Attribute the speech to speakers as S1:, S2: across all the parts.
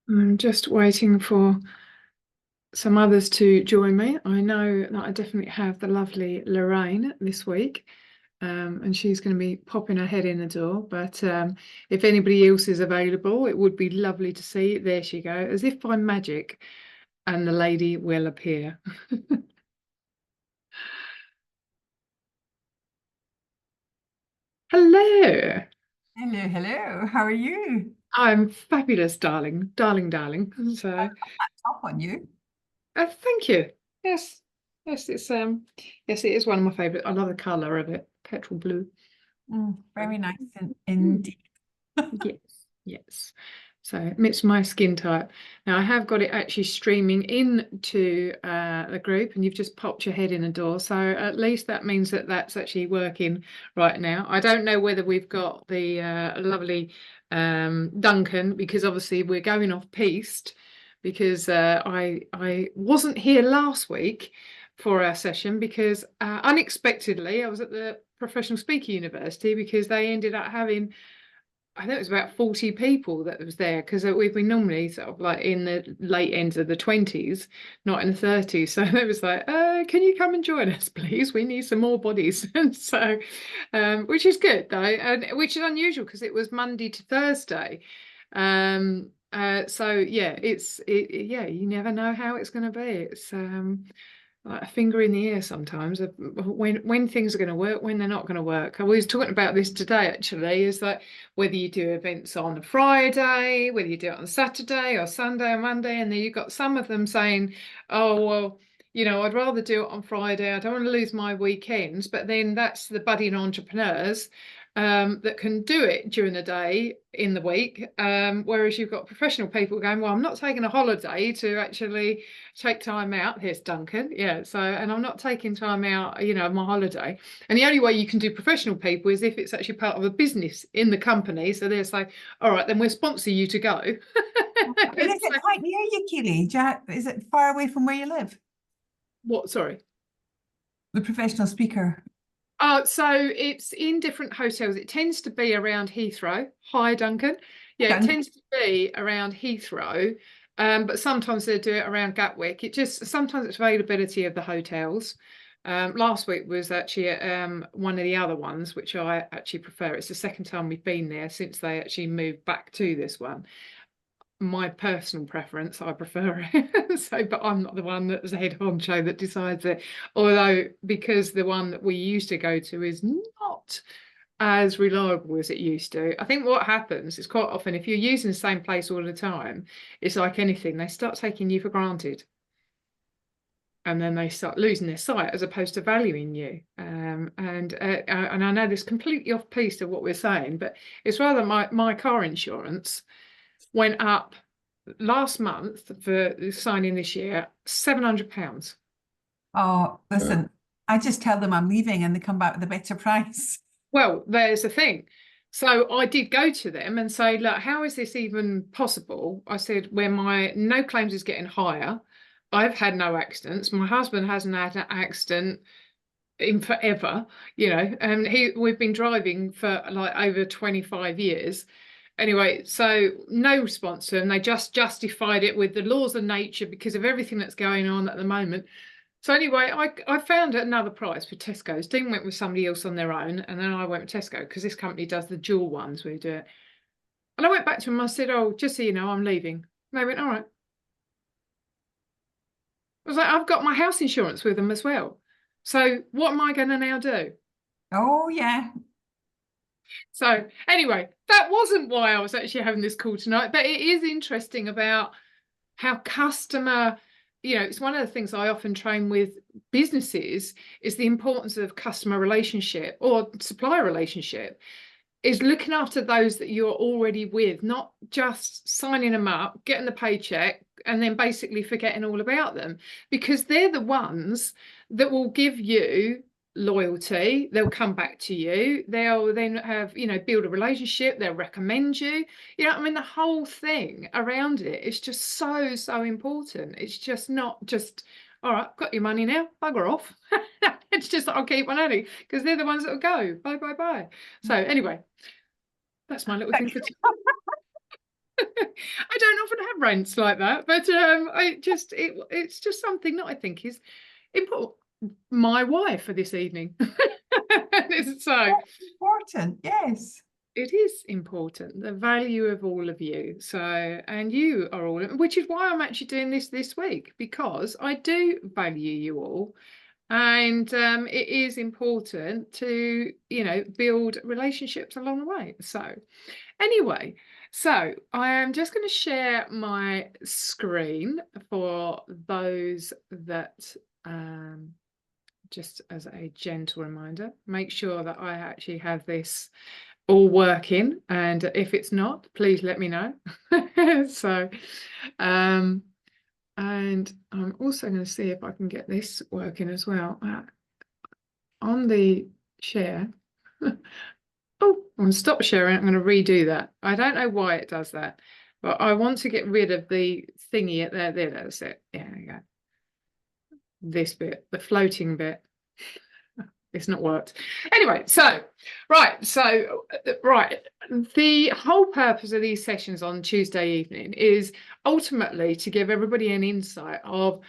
S1: I'm just waiting for some others to join me. I know that I definitely have the lovely Lorraine this week, and she's going to be popping her head in the door. But if anybody else is available, it would be lovely to see. There she goes, as if by magic, and the lady will appear. Hello.
S2: Hello, hello. How are you?
S1: I'm fabulous, darling, darling, darling. So,
S2: Top on you.
S1: thank you. Yes, yes, yes, it is one of my favourite. I love the colour of it, petrol blue.
S2: Very nice
S1: Mm.
S2: indeed.
S1: Yes, yes. So it's my skin type. Now I have got it actually streaming into the group, and you've just popped your head in the door. So at least that means that that's actually working right now. I don't know whether we've got the lovely Duncan, because obviously we're going off piste because I wasn't here last week for our session because unexpectedly I was at the Professional Speaker University because they ended up having, I think it was about 40 people that was there because we've been normally sort of like in the late ends of the 20s, not in the 30s. So it was like, can you come and join us, please? We need some more bodies. And so, which is good though, and which is unusual because it was Monday to Thursday. So yeah, yeah, you never know how it's going to be. It's like a finger in the ear sometimes of when things are going to work, when they're not going to work. I was talking about this today actually, is like whether you do events on a Friday, whether you do it on Saturday or Sunday or Monday, and then you've got some of them saying, oh well, I'd rather do it on Friday. I don't want to lose my weekends. But then that's the budding entrepreneurs that can do it during the day in the week. Whereas you've got professional people going, well, I'm not taking a holiday to actually take time out. Here's Duncan. Yeah. So, and I'm not taking time out, my holiday. And the only way you can do professional people is if it's actually part of a business in the company. So they're saying, all right, then we'll sponsor you to go.
S2: And is it
S1: So,
S2: quite near you, Keely? Is it far away from where you live?
S1: what? Sorry.
S2: The professional speaker.
S1: So it's in different hotels. It tends to be around Heathrow. Hi, Duncan. Yeah, it
S2: Done.
S1: tends to be around Heathrow, but sometimes they do it around Gatwick. It just sometimes it's availability of the hotels. Last week was actually one of the other ones, which I actually prefer. It's the second time we've been there since they actually moved back to this one. My personal preference, I prefer it. So, but I'm not the one that's the head honcho that decides it. Although, because the one that we used to go to is not as reliable as it used to. I think what happens is quite often if you're using the same place all the time, it's like anything, they start taking you for granted. And then they start losing their sight as opposed to valuing you. And I know this completely off piece of what we're saying, but it's rather my car insurance went up last month for signing this year, £700.
S2: Oh, listen, I just tell them I'm leaving and they come back with a better price.
S1: Well, there's the thing. So I did go to them and say, look, how is this even possible? I said, where my no claims is getting higher. I've had no accidents. My husband hasn't had an accident in forever, and we've been driving for like over 25 years. Anyway, so no sponsor, and they just justified it with the laws of nature because of everything that's going on at the moment. So anyway, I found another price for Tesco's. Dean went with somebody else on their own, and then I went with Tesco because this company does the dual ones where you do it. And I went back to them. I said, "Oh, just so you know, I'm leaving." And they went, "All right." I was like, "I've got my house insurance with them as well. So what am I going to now do?"
S2: Oh, yeah.
S1: So anyway, that wasn't why I was actually having this call tonight, but it is interesting about how customer, it's one of the things I often train with businesses is the importance of customer relationship or supplier relationship is looking after those that you're already with, not just signing them up, getting the paycheck, and then basically forgetting all about them, because they're the ones that will give you loyalty. They'll come back to you. They'll then have, build a relationship. They'll recommend you. I mean, the whole thing around it is just so, so important. It's just not just, all right, got your money now, bugger off. It's just, I'll keep on adding because they're the ones that will go. Bye, bye, bye. So anyway, that's my little thing for today. I don't often have rants like that, but it's just something that I think is important. My wife for this evening. So
S2: That's important. Yes.
S1: it is important, the value of all of you. So, and you are all, which is why I'm actually doing this week, because I do value you all. And it is important to, build relationships along the way. So anyway, so I am just going to share my screen for those that, just as a gentle reminder, make sure that I actually have this all working. And if it's not, please let me know. So, and I'm also going to see if I can get this working as well. On the share. Oh, I'm going to stop sharing. I'm going to redo that. I don't know why it does that, but I want to get rid of the thingy there. That's it. Yeah, there you go. This bit, the floating bit. It's not worked. Anyway, right. The whole purpose of these sessions on Tuesday evening is ultimately to give everybody an insight of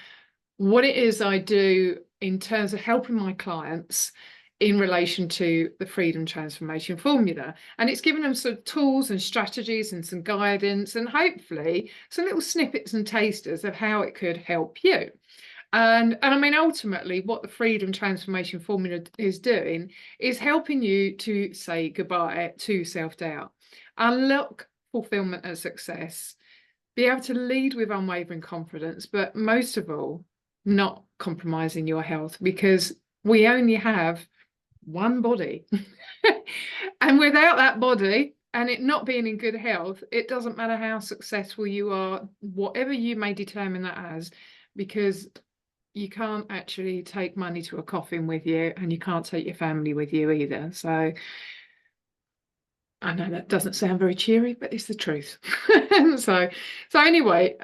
S1: what it is I do in terms of helping my clients in relation to the Freedom Transformation Formula. And it's given them some tools and strategies and some guidance and hopefully some little snippets and tasters of how it could help you. And I mean, ultimately, what the Freedom Transformation Formula is doing is helping you to say goodbye to self-doubt, unlock fulfillment and success, be able to lead with unwavering confidence, but most of all, not compromising your health, because we only have one body. And without that body and it not being in good health, it doesn't matter how successful you are, whatever you may determine that as, because you can't actually take money to a coffin with you, and you can't take your family with you either. So I know that doesn't sound very cheery, but it's the truth. So anyway,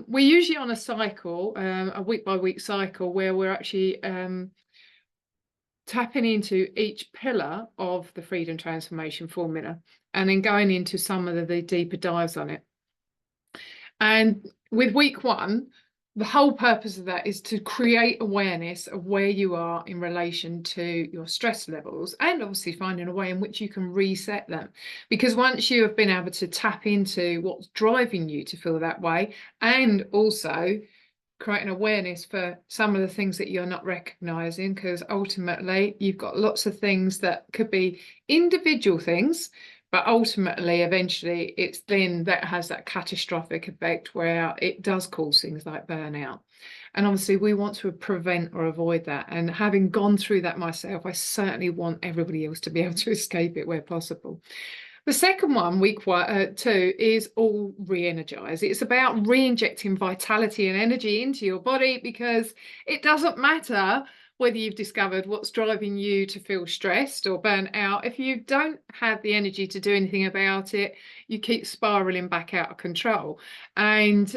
S1: we're usually on a cycle, a week by week cycle, where we're actually tapping into each pillar of the Freedom Transformation Formula and then going into some of the deeper dives on it. And with week one, the whole purpose of that is to create awareness of where you are in relation to your stress levels, and obviously finding a way in which you can reset them. Because once you have been able to tap into what's driving you to feel that way, and also creating awareness for some of the things that you're not recognizing, because ultimately you've got lots of things that could be individual things, but ultimately, eventually, it's then that has that catastrophic effect where it does cause things like burnout. And obviously, we want to prevent or avoid that. And having gone through that myself, I certainly want everybody else to be able to escape it where possible. The second one, week two, is all re-energize. It's about re-injecting vitality and energy into your body, because it doesn't matter whether you've discovered what's driving you to feel stressed or burnt out. If you don't have the energy to do anything about it, you keep spiraling back out of control. And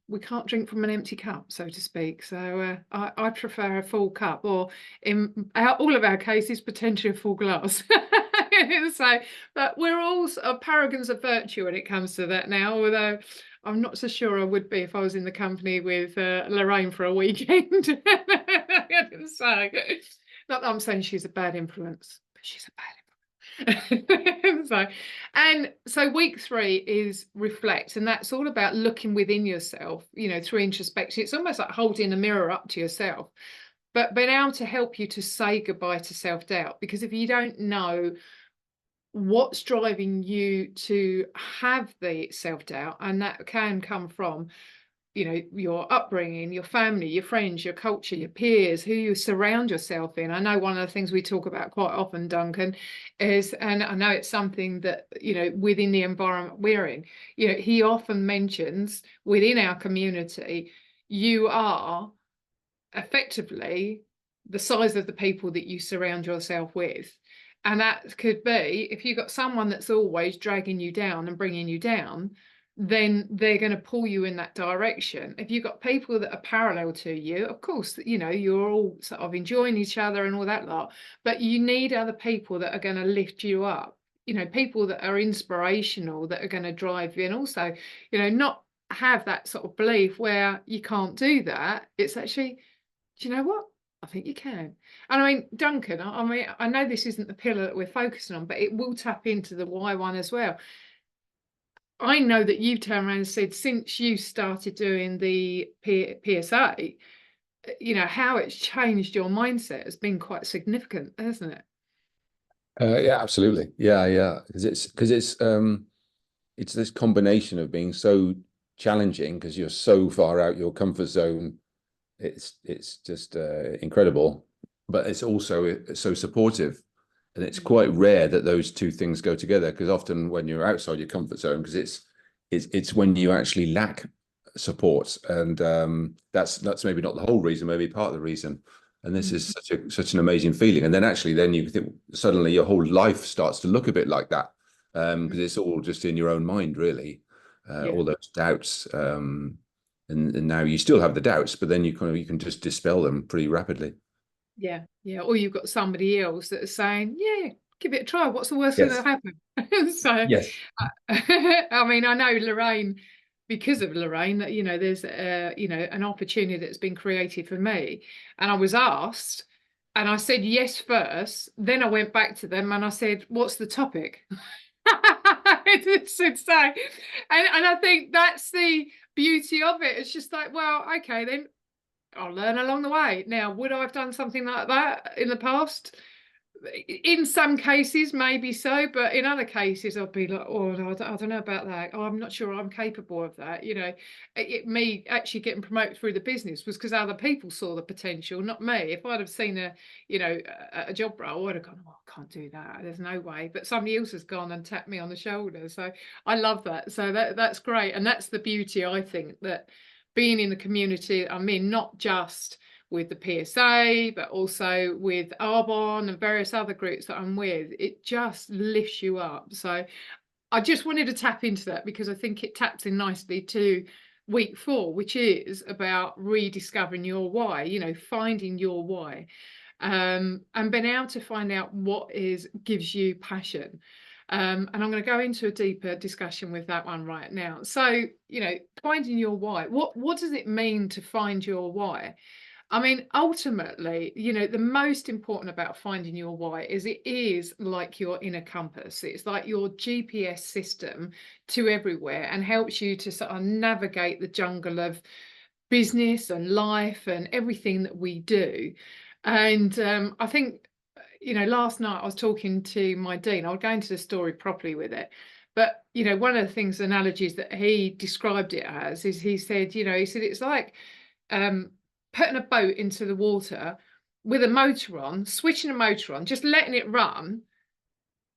S1: we can't drink from an empty cup, so to speak. So I prefer a full cup, or in all of our cases, potentially a full glass. So, but we're all sort of paragons of virtue when it comes to that now, although I'm not so sure I would be if I was in the company with Lorraine for a weekend. So, not that I'm saying she's a bad influence, but she's a bad influence. So week three is reflect, and that's all about looking within yourself, through introspection. It's almost like holding a mirror up to yourself, but being able to help you to say goodbye to self-doubt. Because if you don't know what's driving you to have the self-doubt, and that can come from your upbringing, your family, your friends, your culture, your peers, who you surround yourself in. I know one of the things we talk about quite often, Duncan, is, and I know it's something that within the environment we're in, he often mentions within our community, you are effectively the size of the people that you surround yourself with. And that could be, if you've got someone that's always dragging you down and bringing you down, then they're going to pull you in that direction. If you've got people that are parallel to you, of course, you're all sort of enjoying each other and all that lot, but you need other people that are going to lift you up, people that are inspirational, that are going to drive you. And also, not have that sort of belief where you can't do that, it's actually, do you know what? I think you can. And I mean, Duncan, I mean, I know this isn't the pillar that we're focusing on, but it will tap into the why one as well. I know that you've turned around and said since you started doing the PSA, you know, how it's changed your mindset has been quite significant, hasn't it?
S3: Yeah, absolutely. Yeah. It's this combination of being so challenging because you're so far out your comfort zone. It's just incredible, but it's also so supportive, and it's quite rare that those two things go together. Because often when you're outside your comfort zone, because it's when you actually lack support, and that's maybe not the whole reason, maybe part of the reason. And this is such an amazing feeling. And then actually, then you think suddenly your whole life starts to look a bit like that, because it's all just in your own mind, really.
S1: Yeah.
S3: All those doubts, and now you still have the doubts, but then you can just dispel them pretty rapidly.
S1: Yeah, yeah. Or you've got somebody else that is saying, yeah, give it a try. What's the worst thing
S3: Yes.
S1: that happen? So,
S3: Yes.
S1: I mean, I know Lorraine, because of Lorraine, that, you know, there's, you know, an opportunity that's been created for me. And I was asked, and I said yes first. Then I went back to them and I said, what's the topic? It should say. And I think that's the beauty of it. It's just like, well, okay, then I'll learn along the way. Now, would I have done something like that in the past? In some cases, maybe so, but in other cases, I'd be like, oh, no, I don't know about that. Oh, I'm not sure I'm capable of that. You know, me actually getting promoted through the business was because other people saw the potential, not me. If I'd have seen you know, a job role, I'd have gone, oh, I can't do that. There's no way. But somebody else has gone and tapped me on the shoulder. So I love that. So that's great. And that's the beauty, I think, that being in the community I'm in, not just with the PSA, but also with Arbonne and various other groups that I'm with, it just lifts you up. So I just wanted to tap into that because I think it taps in nicely to week 4, which is about rediscovering your why, you know, finding your why, and being able to find out what gives you passion. And I'm going to go into a deeper discussion with that one right now. So, you know, finding your why. What does it mean to find your why? I mean, ultimately, you know, the most important about finding your why is it is like your inner compass. It's like your GPS system to everywhere and helps you to sort of navigate the jungle of business and life and everything that we do. And I think, you know, last night I was talking to my dean. I'll go into the story properly with it. But, you know, one of the things, analogies that he described it as is he said, you know, he said it's like putting a boat into the water with a motor on, switching a motor on, just letting it run.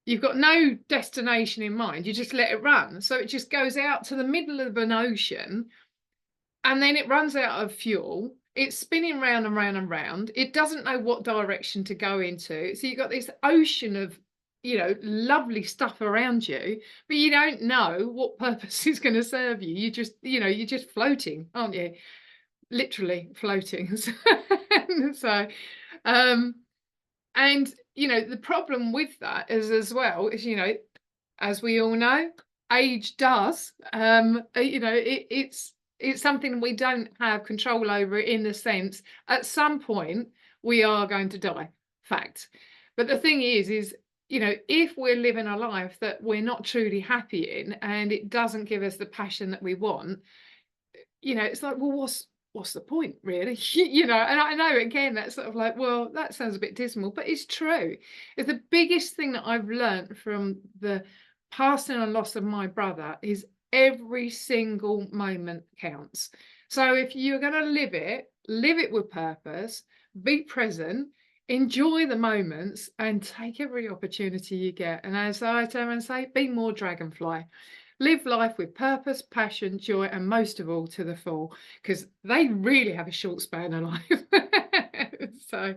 S1: You've got no destination in mind. You just let it run. So it just goes out to the middle of an ocean and then it runs out of fuel. It's spinning round and round and round. It doesn't know what direction to go into. So you've got this ocean of, you know, lovely stuff around you, but you don't know what purpose is going to serve you. You just, you know, you're just floating, aren't you? Literally floating. So, and you know, the problem with that is as well is, you know, as we all know, age does. You know, it's something we don't have control over in the sense at some point we are going to die. Fact. But the thing is, you know, if we're living a life that we're not truly happy in and it doesn't give us the passion that we want, you know, it's like, well, what's the point, really? You know, and I know again that's sort of like, well, that sounds a bit dismal, but it's true. It's the biggest thing that I've learned from the passing and loss of my brother is every single moment counts. So if you're going to live it with purpose, be present, enjoy the moments, and take every opportunity you get. And as I turn and say, be more dragonfly. Live life with purpose, passion, joy, and most of all to the full, because they really have a short span of life. So,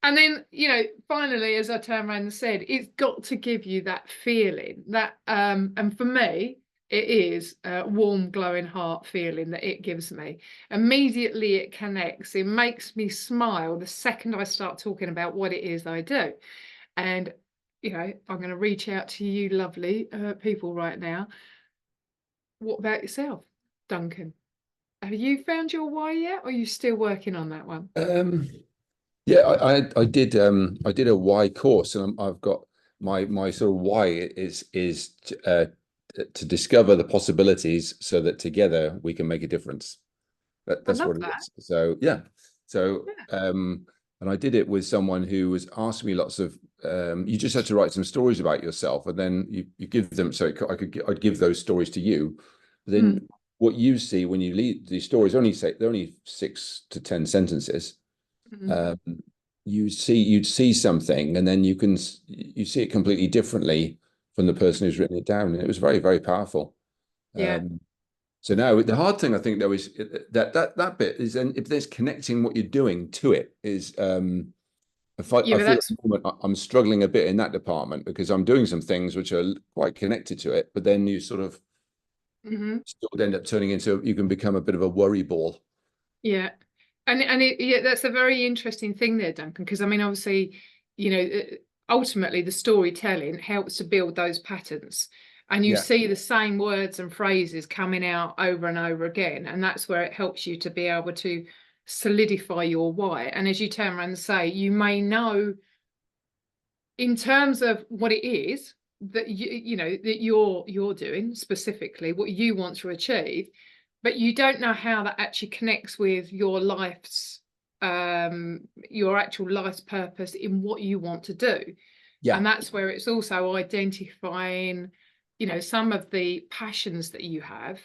S1: and then, you know, finally, as I turned around and said, it's got to give you that feeling that, and for me, it is a warm, glowing heart feeling that it gives me. Immediately it connects. It makes me smile the second I start talking about what it is I do. And you know, I'm going to reach out to you lovely people right now. What about yourself? Duncan? Have you found your why yet, or are you still working on that one?
S3: Yeah, I did a why course, and I've got my sort of why is to discover the possibilities so that together we can make a difference.
S1: I
S3: That's
S1: love
S3: what it
S1: that.
S3: is. So yeah. So
S1: Yeah.
S3: and I did it with someone who was asking me lots of you just had to write some stories about yourself, and then you give them, so I'd give those stories to you. Then
S1: Mm,
S3: what you see when you read these stories, they're only 6 to 10 sentences.
S1: mm.
S3: Um, you'd see something, and then you see it completely differently from the person who's written it down, and it was very, very powerful.
S1: Yeah.
S3: So now the hard thing I think though is that bit is, and if there's connecting what you're doing to it is
S1: Yeah,
S3: I
S1: but
S3: feel at
S1: that's
S3: the moment I'm struggling a bit in that department because I'm doing some things which are quite connected to it, but then you sort of
S1: mhm.
S3: still end up turning into, you can become a bit of a worry ball.
S1: Yeah. Yeah, that's a very interesting thing there, Duncan, because I mean, obviously, ultimately the storytelling helps to build those patterns. And you
S3: Yeah.
S1: see the same words and phrases coming out over and over again. And that's where it helps you to be able to solidify your why. And as you turn around and say, you may know in terms of what it is that that you're doing specifically, what you want to achieve, but you don't know how that actually connects with your life's your actual life's purpose in what you want to do.
S3: Yeah.
S1: And that's where it's also identifying some of the passions that you have,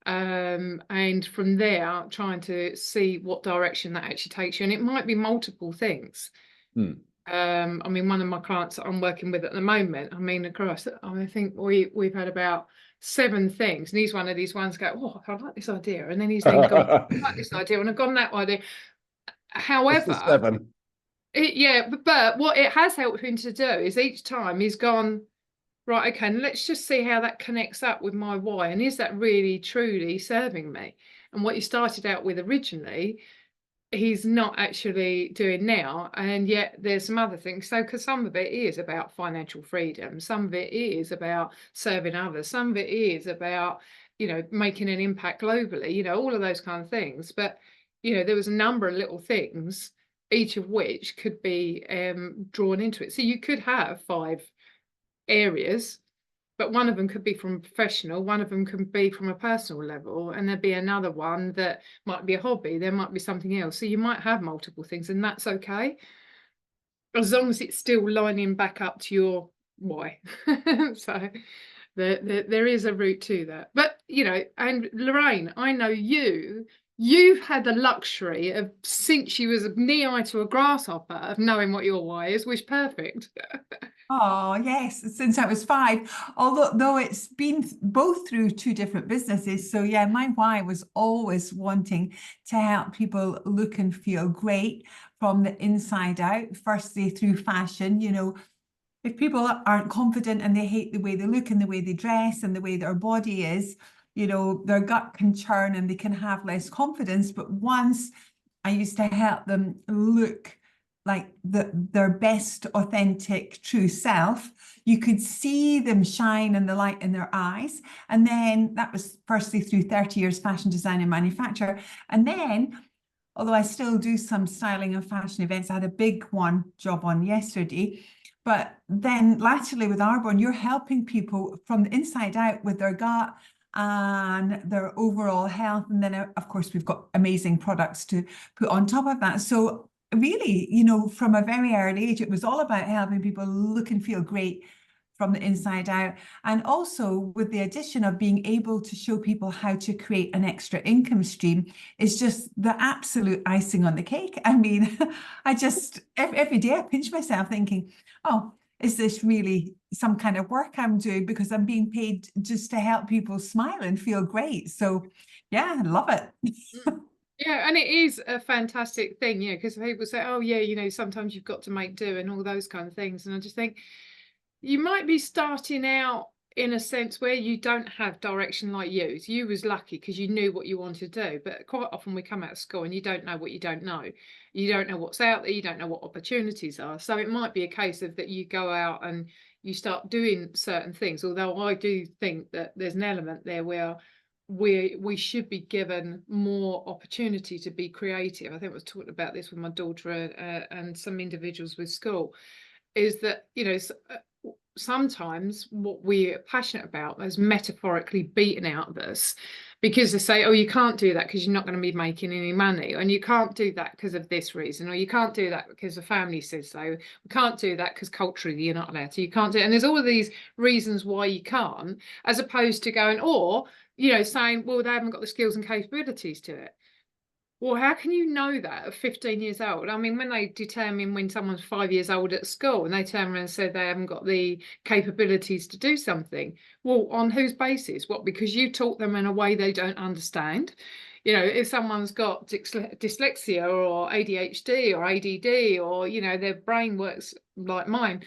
S1: and from there trying to see what direction that actually takes you. And it might be multiple things.
S3: Hmm.
S1: I mean, one of my clients that I'm working with at the moment, I mean, across, I think we've had about 7 things, and he's one of these ones go, oh, I like this idea, and then he's then gone, I like this idea, and I've gone that idea.
S3: What's the
S1: However,
S3: 7?
S1: yeah, but what it has helped him to do is each time he's gone, right, okay, and let's just see how that connects up with my why, and is that really truly serving me? And what he started out with originally, he's not actually doing now, and yet there's some other things. So because some of it is about financial freedom, some of it is about serving others, some of it is about making an impact globally, all of those kind of things. But there was a number of little things, each of which could be drawn into it. So you could have 5 areas, but one of them could be from a professional, one of them could be from a personal level, and there'd be another one that might be a hobby, there might be something else. So you might have multiple things, and that's okay, as long as it's still lining back up to your why. So there is a route to that. But and Lorraine, I know you've had the luxury of, since you was knee-high to a grasshopper, of knowing what your why is, which perfect.
S2: Oh, yes, since I was 5, although it's been both through 2 different businesses. So yeah, my why was always wanting to help people look and feel great from the inside out, firstly through fashion. If people aren't confident and they hate the way they look and the way they dress and the way their body is, their gut can churn and they can have less confidence. But once I used to help them look like their best, authentic, true self, you could see them shine in the light in their eyes. And then that was firstly through 30 years fashion design and manufacture. And then, although I still do some styling and fashion events, I had a big job on yesterday. But then laterally with Arbonne, you're helping people from the inside out with their gut and their overall health. And then, of course, we've got amazing products to put on top of that. So really, from a very early age, it was all about helping people look and feel great from the inside out. And also with the addition of being able to show people how to create an extra income stream is just the absolute icing on the cake. I mean, I just, every day I pinch myself thinking, oh, is this really some kind of work I'm doing? Because I'm being paid just to help people smile and feel great. So yeah, I love it.
S1: Yeah, and it is a fantastic thing, because people say, oh yeah, sometimes you've got to make do and all those kind of things. And I just think you might be starting out in a sense where you don't have direction like you. You was lucky because you knew what you wanted to do. But quite often we come out of school and you don't know what you don't know. You don't know what's out there. You don't know what opportunities are. So it might be a case of that you go out and you start doing certain things. Although I do think that there's an element there where we should be given more opportunity to be creative. I think I was talking about this with my daughter and some individuals with school, is that, you know, sometimes what we're passionate about is metaphorically beaten out of us, because they say, oh, you can't do that because you're not going to be making any money, and you can't do that because of this reason, or you can't do that because the family says so, you can't do that because culturally you're not allowed to, you can't do it. And there's all of these reasons why you can't, as opposed to going, or, you know, saying, well, they haven't got the skills and capabilities to it. Well, how can you know that at 15 years old? I mean, when they determine when someone's 5 years old at school and they turn around and say they haven't got the capabilities to do something, well, on whose basis? What, because you taught them in a way they don't understand? You know, if someone's got dyslexia or ADHD or ADD, or, you know, their brain works like mine.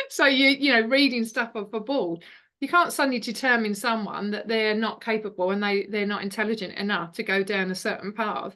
S1: so you know, reading stuff off a board. You can't suddenly determine someone that they're not capable and they're not intelligent enough to go down a certain path.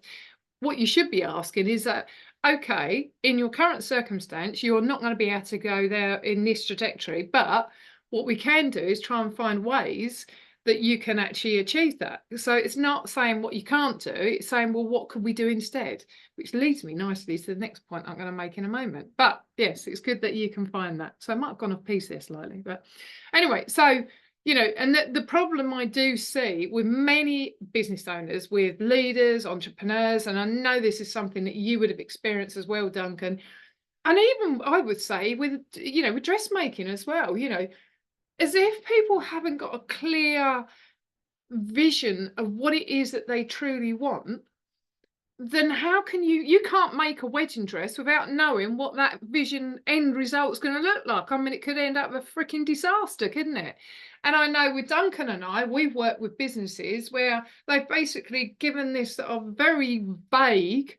S1: What you should be asking is that, okay, in your current circumstance, you're not going to be able to go there in this trajectory, but what we can do is try and find ways that you can actually achieve that. So it's not saying what you can't do, it's saying, well, what could we do instead? Which leads me nicely to the next point I'm going to make in a moment. But yes, it's good that you can find that. So I might have gone off piece there slightly, but anyway, so, you know, and the problem I do see with many business owners, with leaders, entrepreneurs, and I know this is something that you would have experienced as well, Duncan, and even I would say with, you know, with dressmaking as well, you know, as if people haven't got a clear vision of what it is that they truly want, then how can you can't make a wedding dress without knowing what that vision end result's going to look like. I mean, it could end up a freaking disaster, couldn't it? And I know with Duncan and I, we've worked with businesses where they've basically given this sort of very vague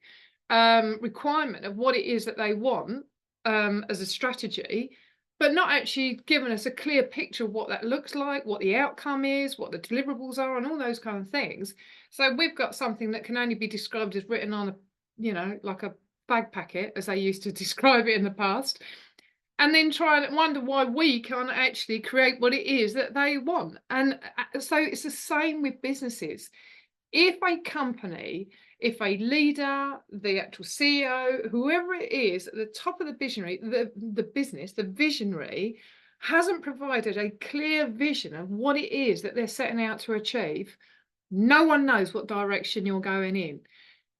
S1: requirement of what it is that they want as a strategy, but not actually giving us a clear picture of what that looks like, what the outcome is, what the deliverables are, and all those kind of things. So we've got something that can only be described as written on a, you know, like a bag packet, as they used to describe it in the past, and then try and wonder why we can't actually create what it is that they want. And so it's the same with businesses. If a company, if a leader, the actual CEO, whoever it is at the top of the visionary, the business, the visionary, hasn't provided a clear vision of what it is that they're setting out to achieve, no one knows what direction you're going in.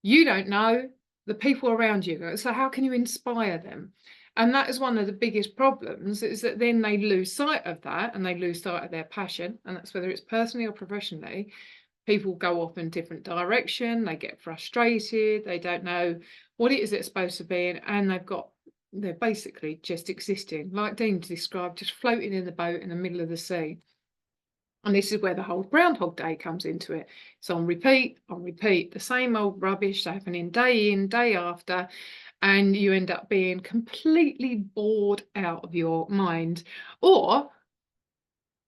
S1: You don't know, the people around you. So how can you inspire them? And that is one of the biggest problems, is that then they lose sight of that and they lose sight of their passion. And that's whether it's personally or professionally. People go off in different direction, they get frustrated, they don't know what it is it's supposed to be, and they're basically just existing, like Dean described, just floating in the boat in the middle of the sea. And this is where the whole Groundhog Day comes into it. It's on repeat, the same old rubbish happening day in, day after, and you end up being completely bored out of your mind, or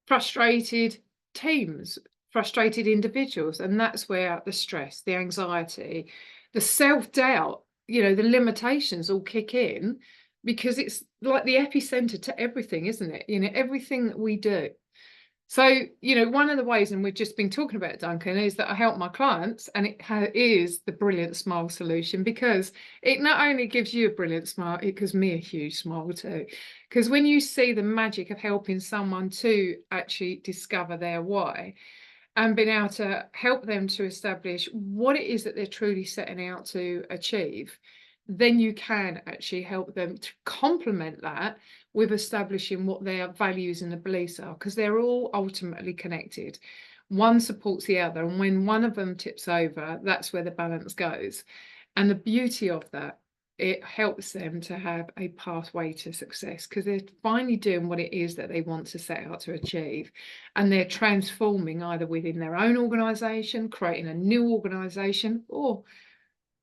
S1: frustrated teams, frustrated individuals. And that's where the stress, the anxiety, the self-doubt, you know, the limitations all kick in, because it's like the epicenter to everything, isn't it? You know, everything that we do. So, you know, one of the ways, and we've just been talking about, Duncan, is that I help my clients, and it is the Brilliant Smile solution, because it not only gives you a brilliant smile, it gives me a huge smile too. Because when you see the magic of helping someone to actually discover their why, and being able to help them to establish what it is that they're truly setting out to achieve, then you can actually help them to complement that with establishing what their values and the beliefs are, because they're all ultimately connected. One supports the other, and when one of them tips over, that's where the balance goes. And the beauty of that, it helps them to have a pathway to success, because they're finally doing what it is that they want to set out to achieve, and they're transforming either within their own organization, creating a new organization, or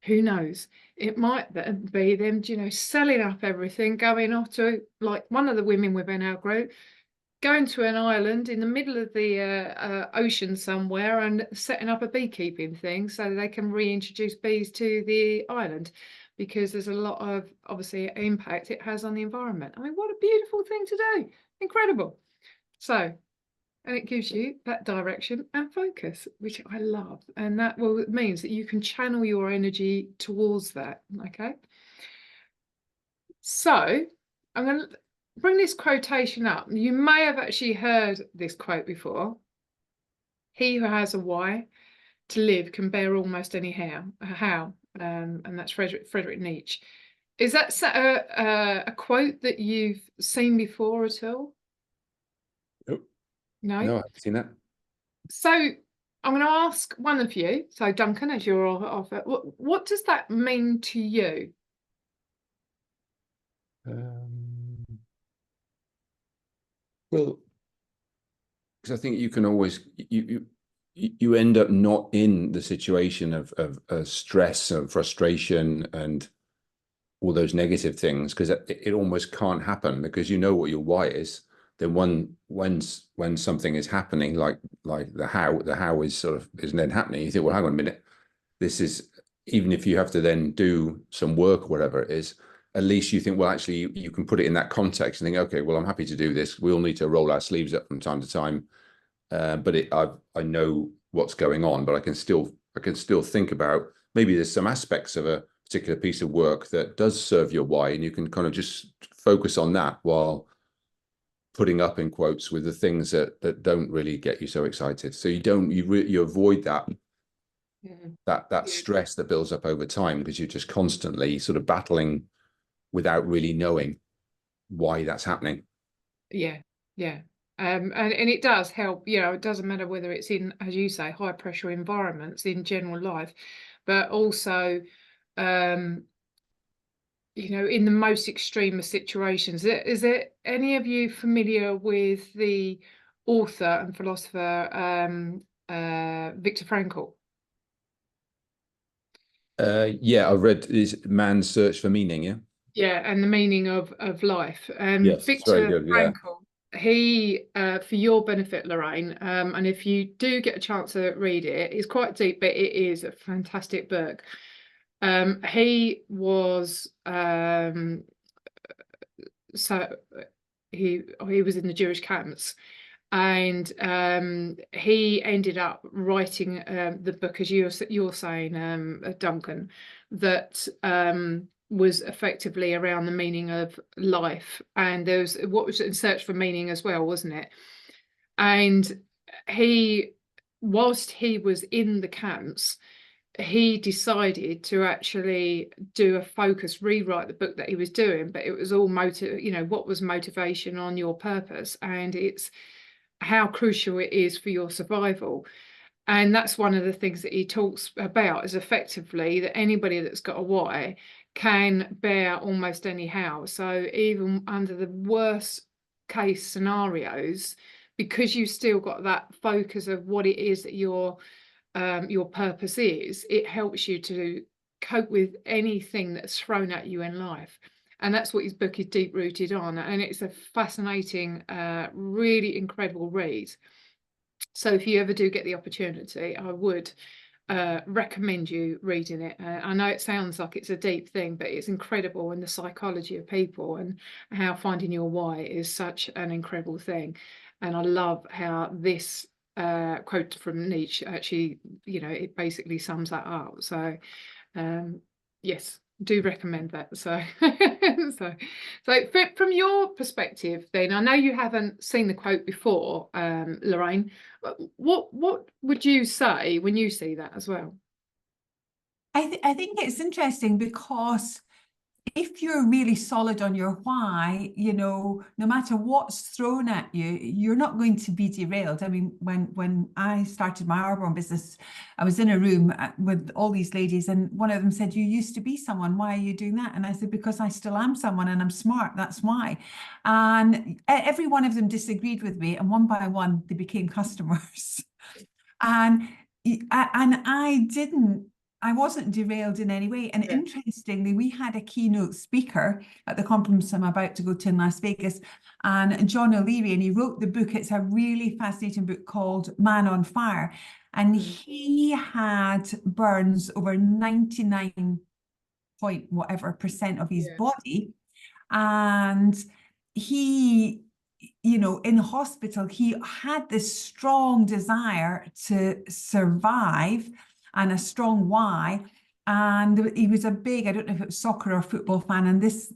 S1: who knows, it might be them, you know, selling up everything, going off to, like one of the women within our group, going to an island in the middle of the ocean somewhere and setting up a beekeeping thing so they can reintroduce bees to the island, because there's a lot of, obviously, impact it has on the environment. I mean, what a beautiful thing to do. Incredible. So and it gives you that direction and focus, which I love. And that, well, it means that you can channel your energy towards that. Okay. So I'm going to bring this quotation up. You may have actually heard this quote before. He who has a why to live can bear almost any how. And that's Frederick Nietzsche. Is that a quote that you've seen before at all?
S3: Nope.
S1: No?
S3: No, I haven't seen that.
S1: So I'm going to ask one of you. So Duncan, as you're off, what does that mean to you?
S3: Well, because I think you can always you end up not in the situation of stress and frustration and all those negative things, because it almost can't happen, because you know what your why is. Then when something is happening, like the how is sort of is then happening, you think, well, hang on a minute, this is, even if you have to then do some work or whatever it is, at least you think, well, actually you can put it in that context and think, okay, well, I'm happy to do this. We all need to roll our sleeves up from time to time, but I know what's going on, but I can still think about, maybe there's some aspects of a particular piece of work that does serve your why, and you can kind of just focus on that while putting up in quotes with the things that don't really get you so excited. So you avoid that stress that builds up over time, because you're just constantly sort of battling without really knowing why that's happening.
S1: Yeah. And it does help, it doesn't matter whether it's in, as you say, high pressure environments in general life, but also in the most extreme of situations. Is there any of you familiar with the author and philosopher Viktor Frankl?
S3: Yeah, I've read Man's Search for Meaning.
S1: Yeah, and the meaning of life.
S3: Yes, it's very
S1: Viktor
S3: good. Yeah.
S1: Frankl, he, for your benefit, Lorraine, and if you do get a chance to read it, it's quite deep, but it is a fantastic book. He was so he was in the Jewish camps, and he ended up writing the book, as you're saying, Duncan, that was effectively around the meaning of life, and there was what was in search for meaning as well, wasn't it? And whilst he was in the camps, he decided to actually do a focus rewrite the book that he was doing, but it was all what was motivation on your purpose, and it's how crucial it is for your survival. And that's one of the things that he talks about, is effectively that anybody that's got a why can bear almost any how. So even under the worst case scenarios, because you still got that focus of what it is that your purpose is, it helps you to cope with anything that's thrown at you in life. And that's what his book is deep rooted on. And it's a fascinating, really incredible read. So if you ever do get the opportunity, I would recommend you reading it. I know it sounds like it's a deep thing, but it's incredible, and the psychology of people and how finding your why is such an incredible thing. And I love how this quote from Nietzsche actually, it basically sums that up. So yes, do recommend that. So from your perspective, then, I know you haven't seen the quote before, Lorraine. What would you say when you see that as well?
S2: I think it's interesting, because if you're really solid on your why, no matter what's thrown at you, you're not going to be derailed. I mean, when I started my Arbonne business, I was in a room with all these ladies, and one of them said, "You used to be someone. Why are you doing that?" And I said, "Because I still am someone, and I'm smart. That's why." And every one of them disagreed with me, and one by one, they became customers. And I wasn't derailed in any way. And
S1: Yeah.
S2: Interestingly, we had a keynote speaker at the conference I'm about to go to in Las Vegas, and John O'Leary, and he wrote the book. It's a really fascinating book called Man on Fire. And he had burns over 99 point whatever % of his body. And he you know, in hospital, he had this strong desire to survive and a strong why. And he was a big, I don't know if it was soccer or football fan, and this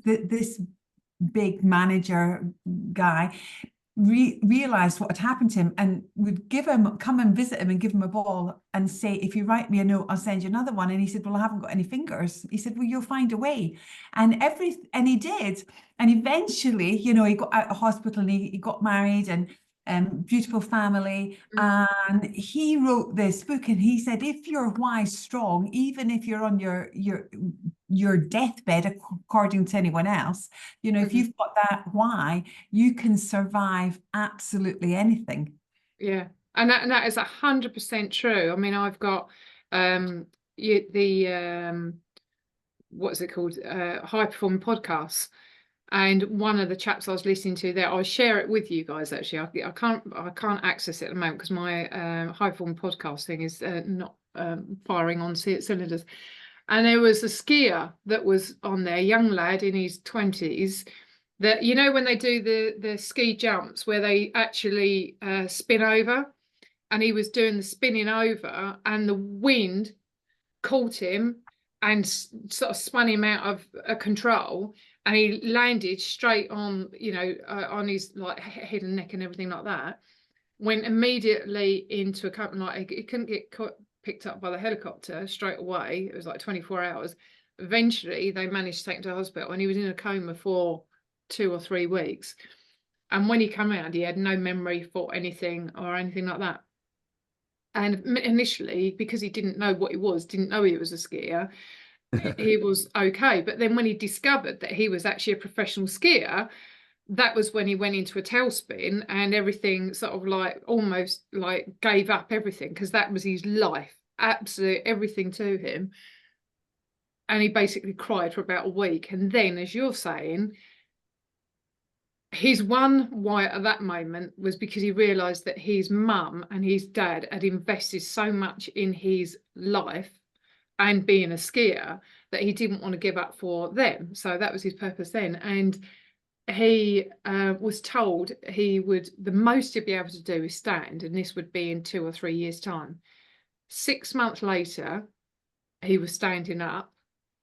S2: big manager guy realized what had happened to him and would come and visit him and give him a ball and say, if you write me a note, I'll send you another one. And he said, well, I haven't got any fingers. He said, well, you'll find a way. And he did. And eventually, you know, he got out of hospital and he got married, and beautiful family. And he wrote this book, and he said, if your why is strong, even if you're on your deathbed, according to anyone else, you know, if you've got that why, you can survive absolutely anything.
S1: Yeah, and that is 100% true. I mean, I've got what's it called, high performing podcasts, and one of the chaps I was listening to there, I'll share it with you guys. Actually, I can't access it at the moment because my high performing podcast thing is not firing on cylinders. And there was a skier that was on there, young lad in his 20s, that, you know, when they do the ski jumps where they actually spin over, and he was doing the spinning over, and the wind caught him and sort of spun him out of control, and he landed straight on, you know, on his like head and neck and everything like that. Went immediately into a company, like he couldn't get picked up by the helicopter straight away. It was like 24 hours. Eventually, they managed to take him to hospital, and he was in a coma for 2 or 3 weeks. And when he came out, he had no memory for anything or anything like that. And initially, because he didn't know what he was, didn't know he was a skier, he was okay. But then when he discovered that he was actually a professional skier, that was when he went into a tailspin, and everything sort of like almost like gave up everything, because that was his life, absolute everything to him. And he basically cried for about a week. And then, as you're saying, his one why at that moment was because he realized that his mum and his dad had invested so much in his life and being a skier that he didn't want to give up for them. So that was his purpose then. And he was told the most he'd be able to do is stand, and this would be in 2 or 3 years' time. 6 months later, he was standing up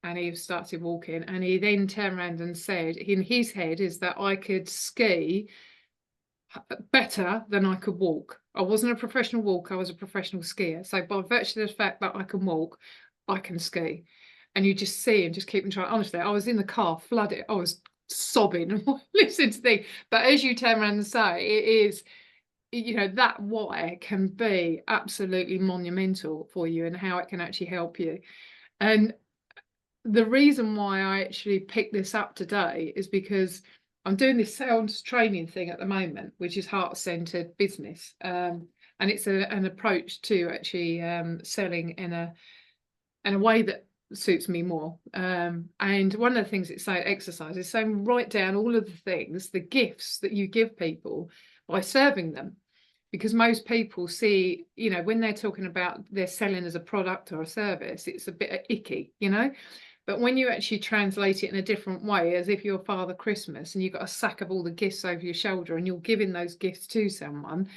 S1: and he started walking, and he then turned around and said, in his head, is that I could ski better than I could walk. I wasn't a professional walker, I was a professional skier. So by virtue of the fact that I can walk, I can ski. And you just see him just keeping trying. Honestly, I was in the car flooded. I was sobbing listening to things. But as you turn around and say, it is, you know, that why can be absolutely monumental for you and how it can actually help you. And the reason why I actually picked this up today is because I'm doing this sales training thing at the moment, which is heart-centered business. And it's an approach to actually selling in a way that suits me more. And one of the things it's saying, exercise, is saying write down all of the things, the gifts that you give people by serving them. Because most people see, you know, when they're talking about they're selling as a product or a service, it's a bit icky, you know. But when you actually translate it in a different way, as if you're Father Christmas and you've got a sack of all the gifts over your shoulder and you're giving those gifts to someone,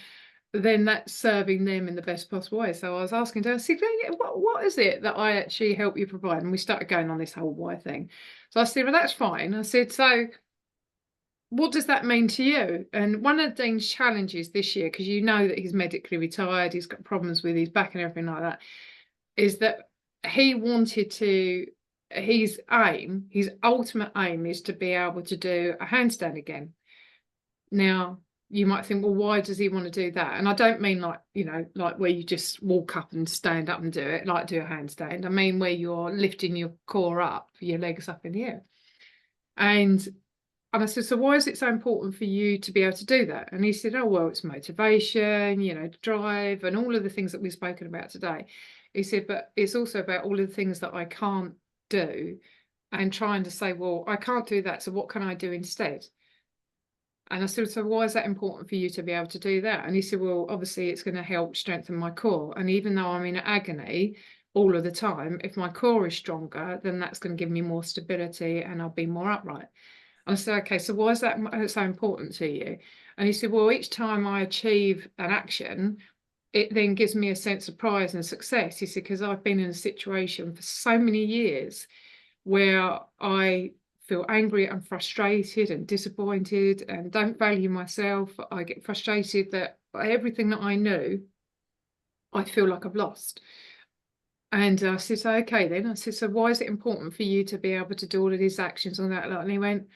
S1: then that's serving them in the best possible way. So I was asking her, I said, what is it that I actually help you provide? And we started going on this whole why thing. So I said, well, that's fine. I said, so what does that mean to you? And one of Dean's challenges this year, because you know that he's medically retired, he's got problems with his back and everything like that, is that he wanted to, his ultimate aim is to be able to do a handstand again. Now, you might think, well, why does he want to do that? And I don't mean like, you know, like where you just walk up and stand up and do it, like do a handstand. I mean where you're lifting your core up, your legs up in the air. And I said, so why is it so important for you to be able to do that? And he said, oh, well, it's motivation, you know, drive, and all of the things that we've spoken about today. He said, but it's also about all of the things that I can't do, and trying to say, well, I can't do that, so what can I do instead? And I said, so why is that important for you to be able to do that? And he said, well, obviously it's going to help strengthen my core. And even though I'm in agony all of the time, if my core is stronger, then that's going to give me more stability and I'll be more upright. I said, okay, so why is that so important to you? And he said, well, each time I achieve an action, it then gives me a sense of pride and success. He said, because I've been in a situation for so many years where I feel angry and frustrated and disappointed and don't value myself. I get frustrated that everything that I knew, I feel like I've lost. And I said, so, okay, then. I said, so why is it important for you to be able to do all of these actions and that? And he went,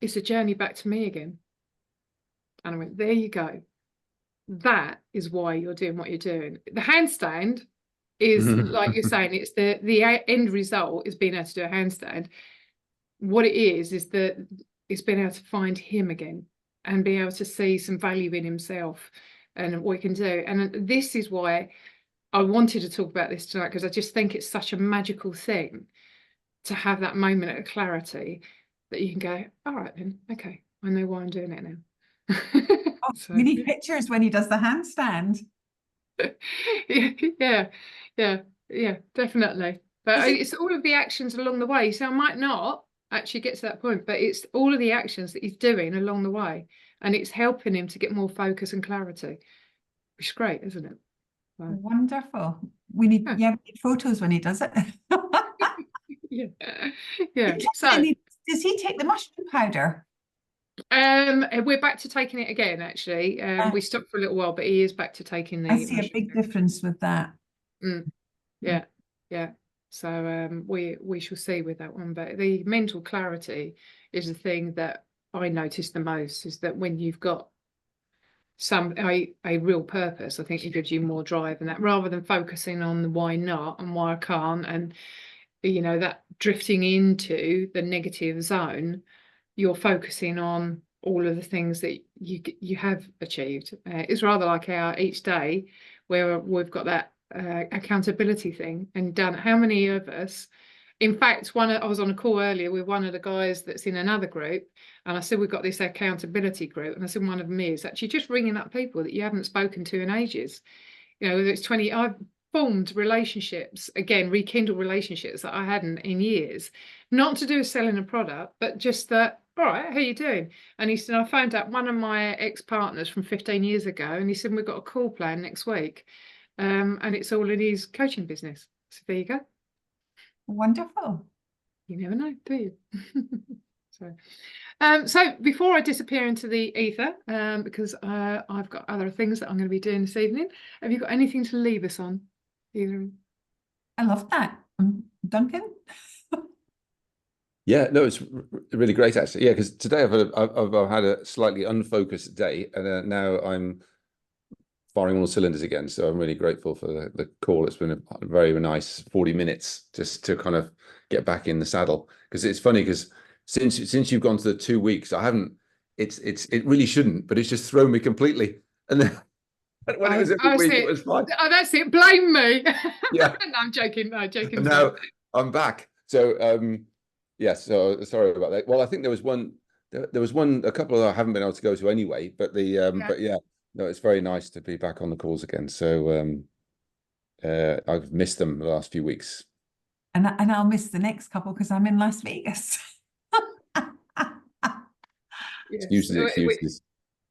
S1: it's a journey back to me again. And I went, there you go. That is why you're doing what you're doing. The handstand is, like you're saying, it's the end result is being able to do a handstand. What it is that it's being able to find him again and be able to see some value in himself and what he can do. And this is why I wanted to talk about this tonight, because I just think it's such a magical thing to have that moment of clarity that you can go, all right then, okay, I know why I'm doing it now.
S2: Oh,
S1: So,
S2: we need pictures when he does the handstand.
S1: yeah, definitely. But
S2: Is it-
S1: it's all of the actions along the way. So I might not actually get to that point, but it's all of the actions that he's doing along the way, and it's helping him to get more focus and clarity, which is great, isn't it? So,
S2: Wonderful. We need,
S1: yeah.
S2: we need photos when he does it.
S1: Yeah, yeah. So
S2: Interesting. Does he take the mushroom powder?
S1: we're back to taking it again, actually. We stopped for a little while, but he is back to taking the
S2: I see a
S1: mushroom
S2: big
S1: powder.
S2: difference with that.
S1: Yeah, yeah. So we shall see with that one. But the mental clarity is the thing that I notice the most, is that when you've got a real purpose, I think it gives you more drive, and that rather than focusing on the why not and why I can't, and that drifting into the negative zone, you're focusing on all of the things that you have achieved. It's rather like our each day, where we've got that accountability thing and done. How many of us, in fact, I was on a call earlier with one of the guys that's in another group, and I said, we've got this accountability group, and I said one of them is actually just ringing up people that you haven't spoken to in ages. Whether it's 20, I've formed relationships, again, rekindle relationships that I hadn't in years, not to do with selling a product, but just that, all right, how you doing? And he said, I found out one of my ex-partners from 15 years ago, and he said, we've got a call plan next week, and it's all in his coaching business. So there you go.
S2: Wonderful.
S1: You never know, do you? So before I disappear into the ether, because I've got other things that I'm going to be doing this evening, have you got anything to leave us on? Either?
S2: I love that. Duncan?
S3: Yeah, no, it's really great actually. Yeah, because today I've had a slightly unfocused day, and now I'm firing all cylinders again. So I'm really grateful for the call. It's been a very nice 40 minutes just to kind of get back in the saddle. Because it's funny, because since you've gone to the 2 weeks, I haven't. It really shouldn't, but it's just thrown me completely. And then when it was every week, it was fine.
S1: Oh, that's it. Blame me.
S3: Yeah.
S1: No, I'm joking. No, joking.
S3: Now I'm back. So yeah. So sorry about that. Well, I think there was one, a couple that I haven't been able to go to anyway. But but yeah, no, it's very nice to be back on the calls again. So I've missed them the last few weeks.
S2: And I'll miss the next couple because I'm in Las Vegas.
S3: Excuses.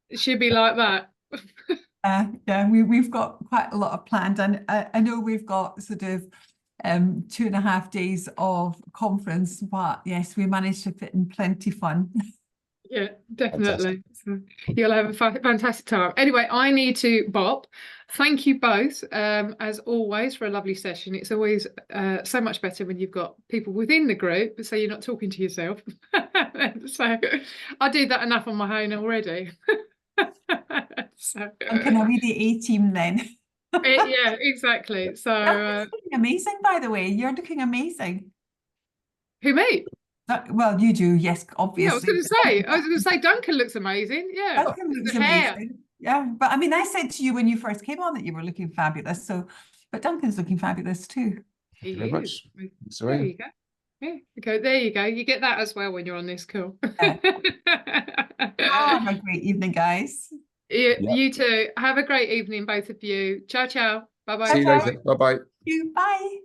S1: It should be like that.
S2: Yeah, we've got quite a lot of planned, and I know we've got sort of 2.5 days of conference, but yes, we managed to fit in plenty fun.
S1: Yeah, definitely. So you'll have a fantastic time. Anyway, I need to bop. Thank you both, as always, for a lovely session. It's always so much better when you've got people within the group, so you're not talking to yourself. So I do that enough on my own already. So
S2: Duncan, are we the A team then?
S1: yeah, exactly. So
S2: Duncan's looking amazing, by the way. You're looking amazing.
S1: who, me?
S2: Well, you do, yes, obviously.
S1: Yeah, I was going to say Duncan looks amazing. Yeah,
S2: Duncan looks
S1: the hair.
S2: amazing. Yeah, but I mean, I said to you when you first came on that you were looking fabulous. So, but Duncan's looking fabulous too.
S3: Thank you very much.
S1: There you go. Yeah, okay, there you go. You get that as well when you're on this call.
S2: Yeah. Oh, have a great evening, guys.
S1: You too. Have a great evening, both of you. Ciao, ciao. Bye-bye.
S3: See you later. Bye-bye.
S2: Bye.